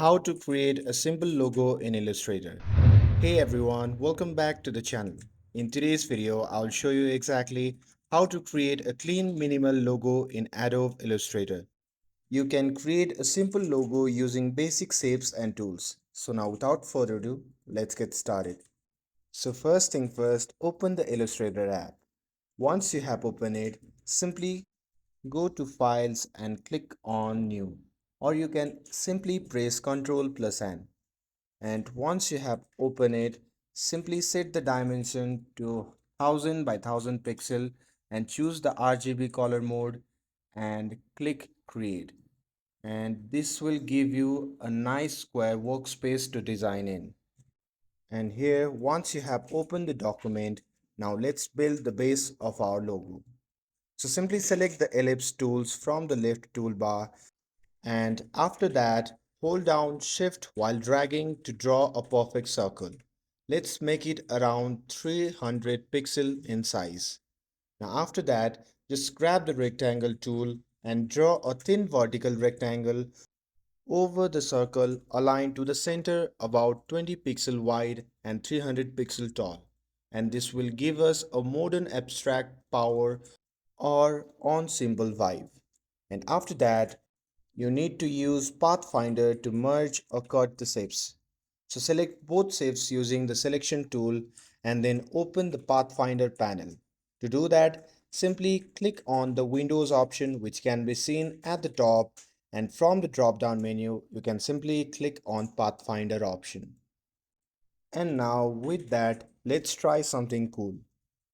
How to create a simple logo in Illustrator. Hey everyone, welcome back to the channel. In today's video, I'll show you exactly how to create a clean minimal logo in Adobe Illustrator. You can create a simple logo using basic shapes and tools. So now without further ado, let's get started. So first thing first, open the Illustrator app. Once you have opened it, simply go to Files and click on New, or you can simply press Ctrl plus N. And once you have opened it, simply set the dimension to 1000 by 1000 pixel and choose the RGB color mode and click Create. And this will give you a nice square workspace to design in. And here, once you have opened the document, now let's build the base of our logo. So simply select the ellipse tools from the left toolbar, and after that hold down shift while dragging to draw a perfect circle. Let's make it around 300 pixel in size. Now after that, just grab the rectangle tool and draw a thin vertical rectangle over the circle aligned to the center, about 20 pixel wide and 300 pixel tall. And this will give us a modern abstract power or on symbol vibe. And after that, you need to use Pathfinder to merge or cut the shapes. So select both shapes using the selection tool and then open the Pathfinder panel. To do that, simply click on the Windows option, which can be seen at the top, and from the drop down menu you can simply click on Pathfinder option. And now with that, let's try something cool.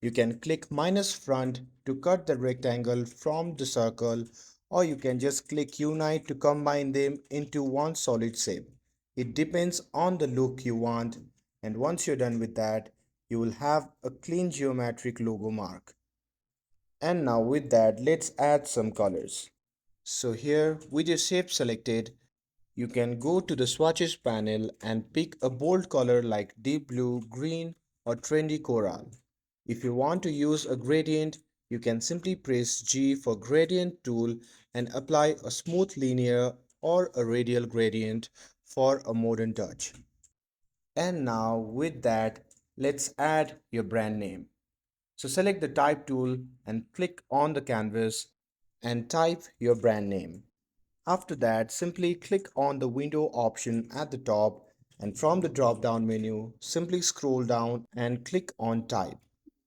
You can click minus front to cut the rectangle from the circle, or you can just click unite to combine them into one solid shape. It depends on the look you want, and once you're done with that, you will have a clean geometric logo mark. And now with that, let's add some colors. So here, with your shape selected, you can go to the swatches panel and pick a bold color like deep blue, green, or trendy coral. If you want to use a gradient, you can simply press G for gradient tool and apply a smooth linear or a radial gradient for a modern touch. And now with that, let's add your brand name. So select the type tool and click on the canvas and type your brand name. After that, simply click on the window option at the top, and from the drop down menu, simply scroll down and click on type.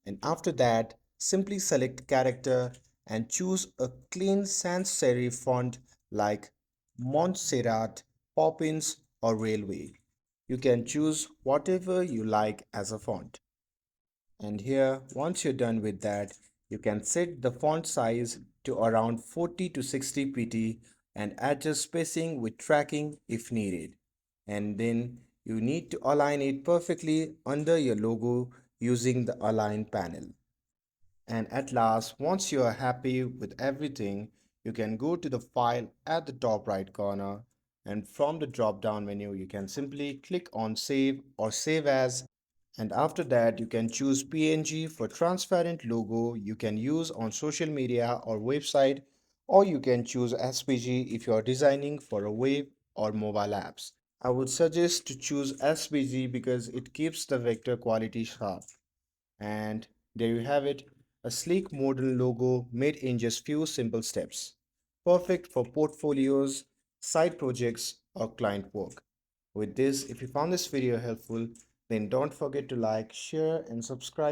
And after that, simply select character and choose a clean sans serif font like Montserrat, Poppins, or Railway. You can choose whatever you like as a font. And here, once you're done with that, you can set the font size to around 40 to 60 pt and adjust spacing with tracking if needed. And then you need to align it perfectly under your logo using the align panel. And at last, once you are happy with everything, you can go to the file at the top right corner, and from the drop down menu you can simply click on save or save as, and after that you can choose PNG for transparent logo you can use on social media or website, or you can choose SVG if you are designing for a web or mobile apps. I would suggest to choose SVG because it keeps the vector quality sharp. And there you have it, a sleek modern logo made in just few simple steps. Perfect for portfolios, side projects, or client work. With this, if you found this video helpful, then don't forget to like, share, and subscribe